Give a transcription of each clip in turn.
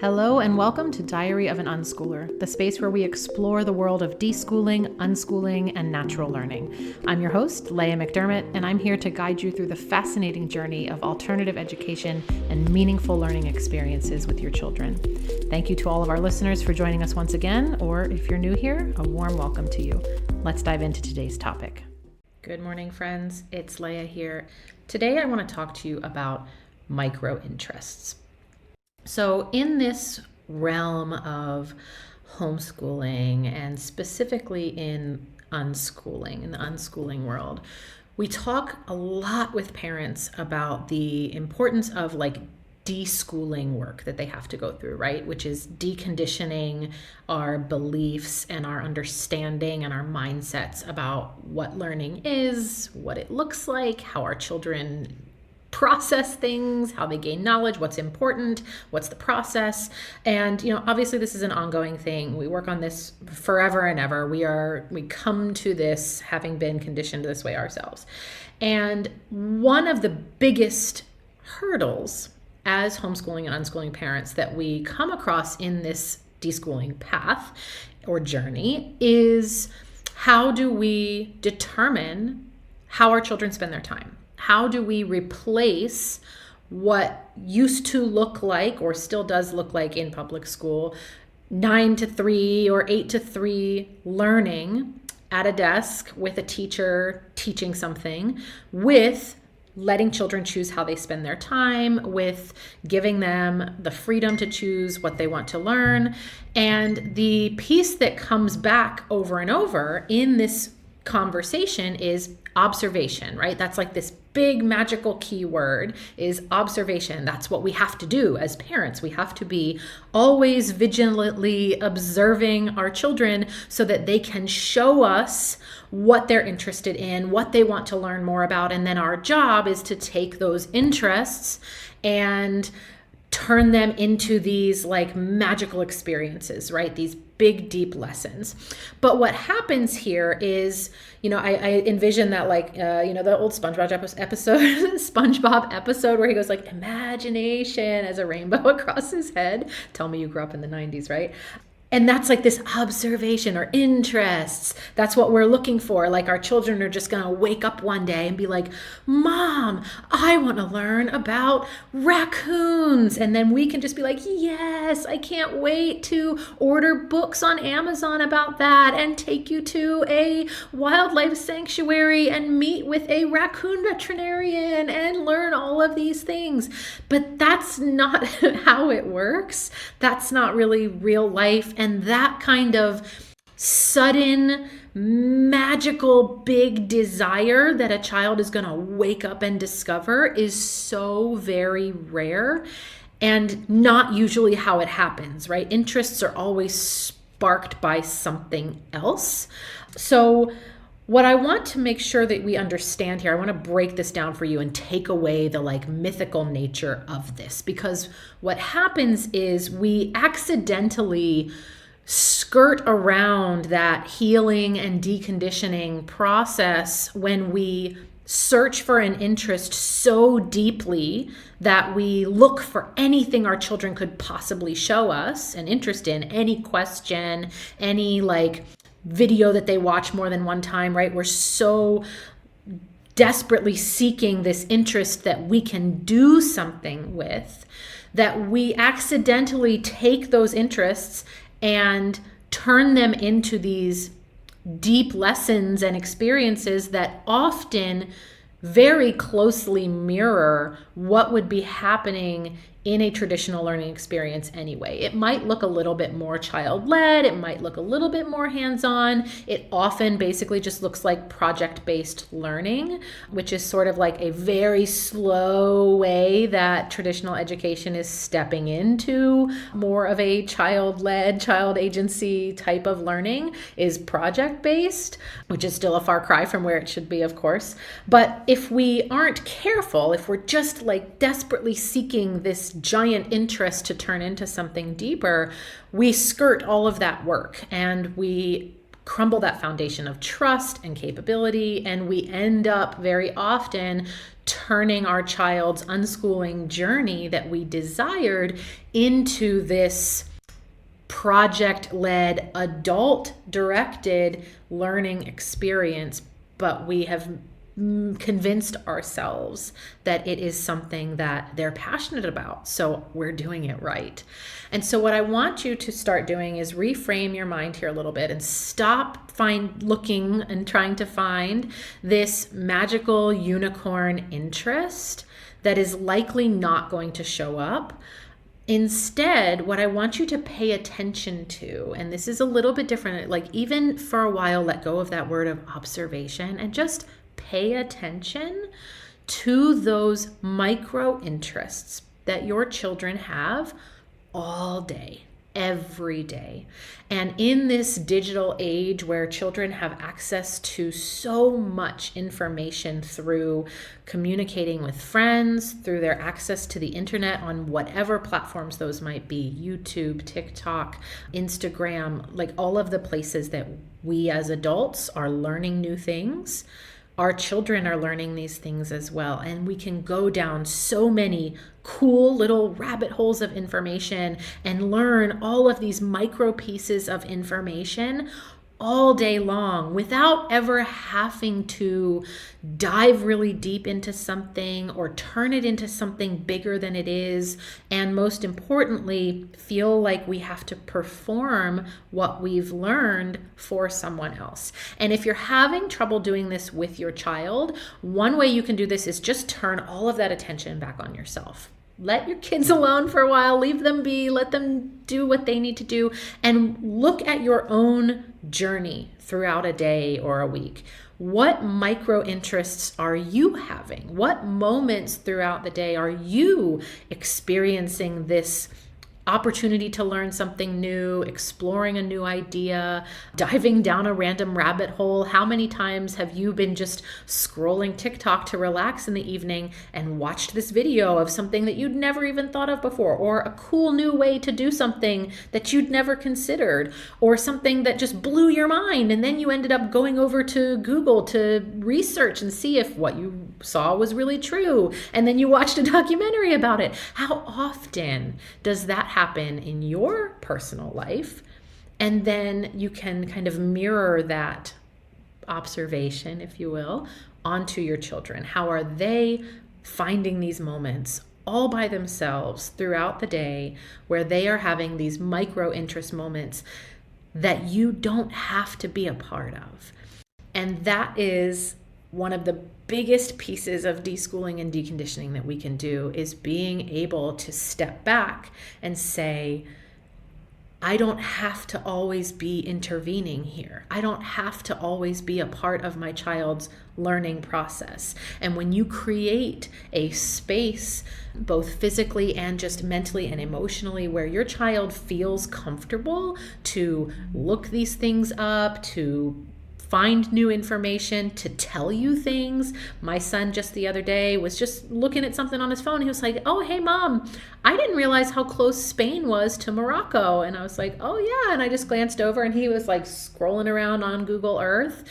Hello and welcome to Diary of an Unschooler, the space where we explore the world of deschooling, unschooling, and natural learning. I'm your host, Leah McDermott, and I'm here to guide you through the fascinating journey of alternative education and meaningful learning experiences with your children. Thank you to all of our listeners for joining us once again, or if you're new here, a warm welcome to you. Let's dive into today's topic. Good morning, friends. It's Leah here. Today I want to talk to you about micro-interests. So in this realm of homeschooling and specifically in unschooling, in the unschooling world, we talk a lot with parents about the importance of deschooling work that they have to go through, right? Which is deconditioning our beliefs and our understanding and our mindsets about what learning is, what it looks like, how our children process things, how they gain knowledge, what's important, what's the process. And, obviously this is an ongoing thing. We work on this forever and ever. We come to this having been conditioned this way ourselves. And one of the biggest hurdles as homeschooling and unschooling parents that we come across in this deschooling path or journey is, how do we determine how our children spend their time? How do we replace what used to look like, or still does look like in public school, 9 to 3 or 8 to 3 learning at a desk with a teacher teaching something, with letting children choose how they spend their time, with giving them the freedom to choose what they want to learn. And the piece that comes back over and over in this conversation is observation, right? That's like this big magical keyword is observation. That's what we have to do as parents. We have to be always vigilantly observing our children so that they can show us what they're interested in, what they want to learn more about. And then our job is to take those interests and turn them into these magical experiences, right? These big, deep lessons. But what happens here is, I envision that the old SpongeBob episode where he goes imagination as a rainbow across his head. Tell me you grew up in the 90s, right? And that's this observation or interests. That's what we're looking for. Our children are just going to wake up one day and be like, Mom, I want to learn about raccoons. And then we can just be like, yes, I can't wait to order books on Amazon about that and take you to a wildlife sanctuary and meet with a raccoon veterinarian and learn all of these things. But that's not how it works. That's not really real life. And that kind of sudden, magical, big desire that a child is going to wake up and discover is so very rare and not usually how it happens, right? Interests are always sparked by something else. So what I want to make sure that we understand here, I want to break this down for you and take away the mythical nature of this, because what happens is we accidentally skirt around that healing and deconditioning process when we search for an interest so deeply that we look for anything our children could possibly show us an interest in, any question, any video that they watch more than one time, right? We're so desperately seeking this interest that we can do something with that we accidentally take those interests and turn them into these deep lessons and experiences that often very closely mirror what would be happening in a traditional learning experience anyway. It might look a little bit more child-led. It might look a little bit more hands-on. It often basically just looks like project-based learning, which is sort of a very slow way that traditional education is stepping into more of a child-led, child agency type of learning is project-based, which is still a far cry from where it should be, of course. But if we aren't careful, if we're just desperately seeking this giant interest to turn into something deeper, we skirt all of that work and we crumble that foundation of trust and capability, and we end up very often turning our child's unschooling journey that we desired into this project-led, adult-directed learning experience, but we have convinced ourselves that it is something that they're passionate about, so we're doing it right. And so what I want you to start doing is reframe your mind here a little bit and stop looking and trying to find this magical unicorn interest that is likely not going to show up. Instead, what I want you to pay attention to, and this is a little bit different, like even for a while, let go of that word of observation and just pay attention to those micro interests that your children have all day, every day. And in this digital age where children have access to so much information through communicating with friends, through their access to the internet on whatever platforms those might be, YouTube, TikTok, Instagram, like all of the places that we as adults are learning new things, our children are learning these things as well. And we can go down so many cool little rabbit holes of information and learn all of these micro pieces of information all day long without ever having to dive really deep into something or turn it into something bigger than it is. And most importantly, feel like we have to perform what we've learned for someone else. And if you're having trouble doing this with your child, one way you can do this is just turn all of that attention back on yourself. Let your kids alone for a while, leave them be, let them do what they need to do, and look at your own journey throughout a day or a week. What micro interests are you having? What moments throughout the day are you experiencing this opportunity to learn something new, exploring a new idea, diving down a random rabbit hole? How many times have you been just scrolling TikTok to relax in the evening and watched this video of something that you'd never even thought of before, or a cool new way to do something that you'd never considered, or something that just blew your mind, and then you ended up going over to Google to research and see if what you saw was really true, and then you watched a documentary about it? How often does that happen in your personal life? And then you can kind of mirror that observation, if you will, onto your children. How are they finding these moments all by themselves throughout the day where they are having these micro interest moments that you don't have to be a part of? And that is one of the biggest pieces of deschooling and deconditioning that we can do, is being able to step back and say, I don't have to always be intervening here. I don't have to always be a part of my child's learning process. And when you create a space, both physically and just mentally and emotionally, where your child feels comfortable to look these things up, to find new information, to tell you things. My son just the other day was just looking at something on his phone. He was like, oh, hey, Mom, I didn't realize how close Spain was to Morocco. And I was like, oh, yeah. And I just glanced over and he was like scrolling around on Google Earth.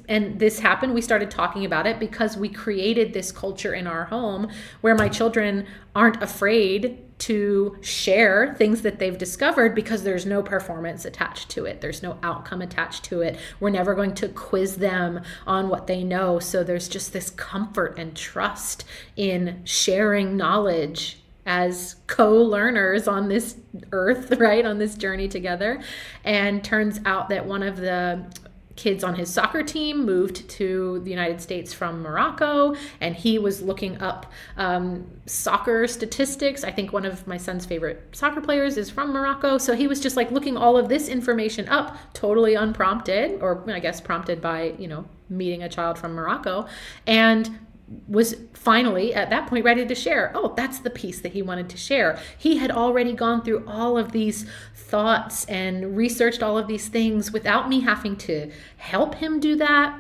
And this happened. We started talking about it because we created this culture in our home where my children aren't afraid to share things that they've discovered because there's no performance attached to it. There's no outcome attached to it. We're never going to quiz them on what they know. So there's just this comfort and trust in sharing knowledge as co-learners on this earth, right? On this journey together. And turns out that one of the kids on his soccer team moved to the United States from Morocco, and he was looking up soccer statistics. I think one of my son's favorite soccer players is from Morocco. So he was just like looking all of this information up, totally unprompted, or I guess prompted by, meeting a child from Morocco, and was finally at that point ready to share. Oh, that's the piece that he wanted to share. He had already gone through all of these thoughts and researched all of these things without me having to help him do that.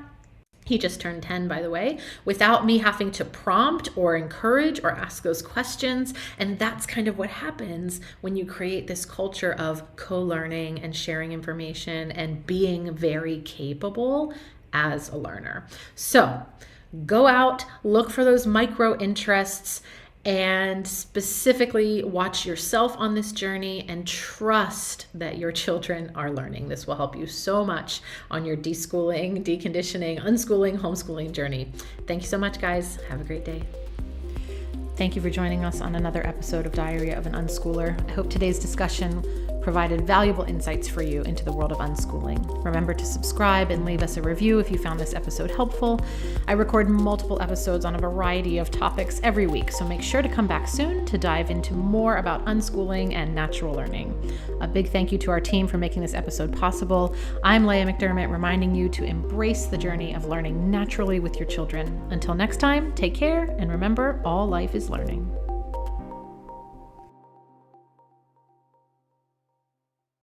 He just turned 10, by the way, without me having to prompt or encourage or ask those questions. And that's kind of what happens when you create this culture of co-learning and sharing information and being very capable as a learner. So Go out, look for those micro interests, and specifically watch yourself on this journey and trust that your children are learning. This will help you so much on your deschooling, deconditioning, unschooling, homeschooling journey. Thank you so much, guys. Have a great day. Thank you for joining us on another episode of Diary of an Unschooler. I hope today's discussion provided valuable insights for you into the world of unschooling. Remember to subscribe and leave us a review if you found this episode helpful. I record multiple episodes on a variety of topics every week, so make sure to come back soon to dive into more about unschooling and natural learning. A big thank you to our team for making this episode possible. I'm Leah McDermott, reminding you to embrace the journey of learning naturally with your children. Until next time, take care, and remember, all life is learning.